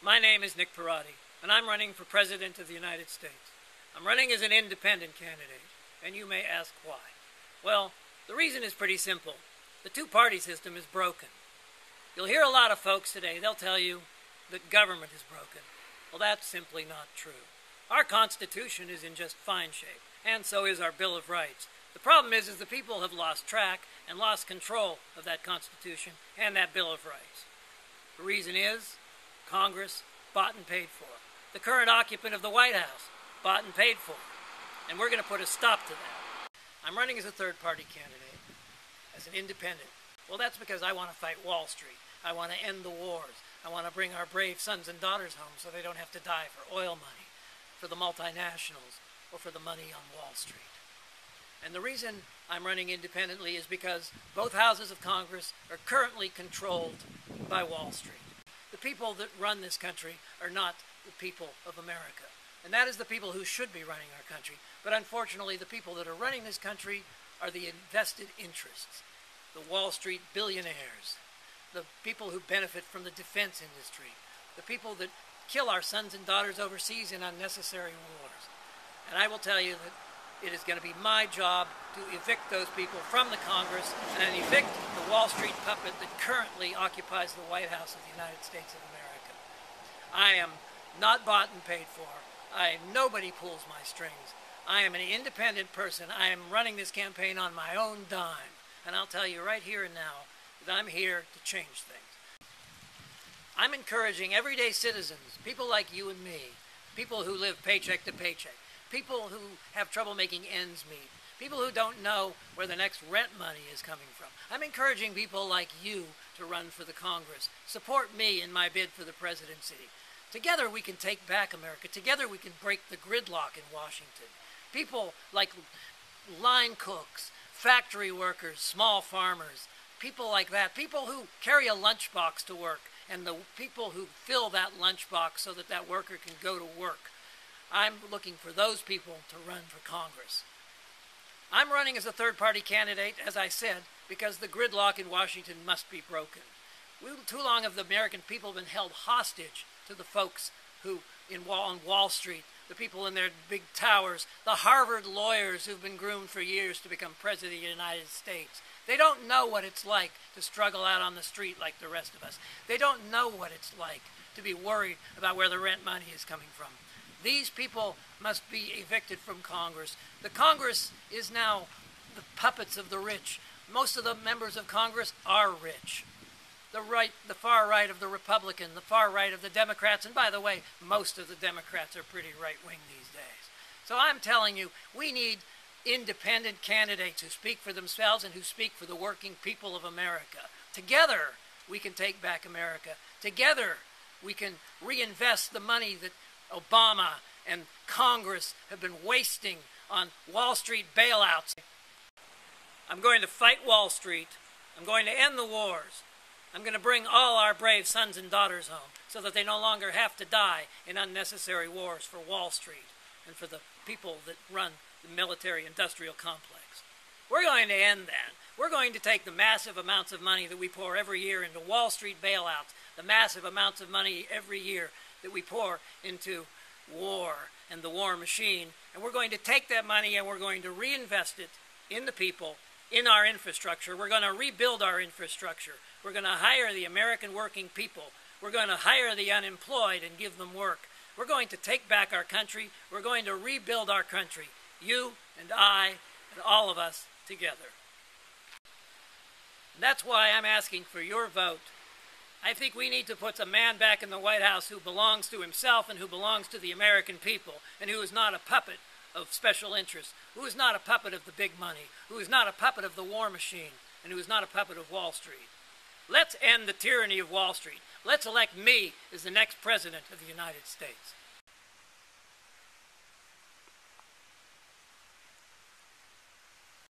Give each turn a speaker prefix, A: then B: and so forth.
A: My name is Nick Pierotti, and I'm running for President of the United States. I'm running as an independent candidate, and you may ask why. Well, the reason is pretty simple. The two-party system is broken. You'll hear a lot of folks today, they'll tell you that government is broken. Well, that's simply not true. Our Constitution is in just fine shape, and so is our Bill of Rights. The problem is the people have lost track and lost control of that Constitution and that Bill of Rights. The reason is Congress bought and paid for. The current occupant of the White House bought and paid for. And we're going to put a stop to that. I'm running as a third-party candidate, as an independent. Well, that's because I want to fight Wall Street. I want to end the wars. I want to bring our brave sons and daughters home so they don't have to die for oil money, for the multinationals, or for the money on Wall Street. And the reason I'm running independently is because both houses of Congress are currently controlled by Wall Street. The people that run this country are not the people of America. And that is the people who should be running our country. But unfortunately, the people that are running this country are the invested interests, the Wall Street billionaires, the people who benefit from the defense industry, the people that kill our sons and daughters overseas in unnecessary wars. And I will tell you that it is going to be my job to evict those people from the Congress and evict the Wall Street puppet that currently occupies the White House of the United States of America. I am not bought and paid for. Nobody pulls my strings. I am an independent person. I am running this campaign on my own dime. And I'll tell you right here and now that I'm here to change things. I'm encouraging everyday citizens, people like you and me, people who live paycheck to paycheck, people who have trouble making ends meet, people who don't know where the next rent money is coming from. I'm encouraging people like you to run for the Congress. Support me in my bid for the presidency. Together we can take back America. Together we can break the gridlock in Washington. People like line cooks, factory workers, small farmers, people like that, people who carry a lunchbox to work, and the people who fill that lunchbox so that that worker can go to work. I'm looking for those people to run for Congress. I'm running as a third-party candidate, as I said, because the gridlock in Washington must be broken. Too long have the American people been held hostage to the folks who on Wall Street, the people in their big towers, the Harvard lawyers who've been groomed for years to become president of the United States. They don't know what it's like to struggle out on the street like the rest of us. They don't know what it's like to be worried about where the rent money is coming from. These people must be evicted from Congress. The Congress is now the puppets of the rich. Most of the members of Congress are rich. The far right of the Republican, the far right of the Democrats, and by the way, most of the Democrats are pretty right-wing these days. So I'm telling you, we need independent candidates who speak for themselves and who speak for the working people of America. Together, we can take back America. Together, we can reinvest the money that Obama and Congress have been wasting on Wall Street bailouts. I'm going to fight Wall Street. I'm going to end the wars. I'm going to bring all our brave sons and daughters home so that they no longer have to die in unnecessary wars for Wall Street and for the people that run the military-industrial complex. We're going to end that. We're going to take the massive amounts of money that we pour every year into Wall Street bailouts, the massive amounts of money every year that we pour into war and the war machine, and we're going to take that money and we're going to reinvest it in the people, in our infrastructure. We're going to rebuild our infrastructure. We're going to hire the American working people. We're going to hire the unemployed and give them work. We're going to take back our country. We're going to rebuild our country. You and I and all of us together. And that's why I'm asking for your vote. I think we need to put a man back in the White House who belongs to himself and who belongs to the American people and who is not a puppet of special interests, who is not a puppet of the big money, who is not a puppet of the war machine, and who is not a puppet of Wall Street. Let's end the tyranny of Wall Street. Let's elect me as the next president of the United States.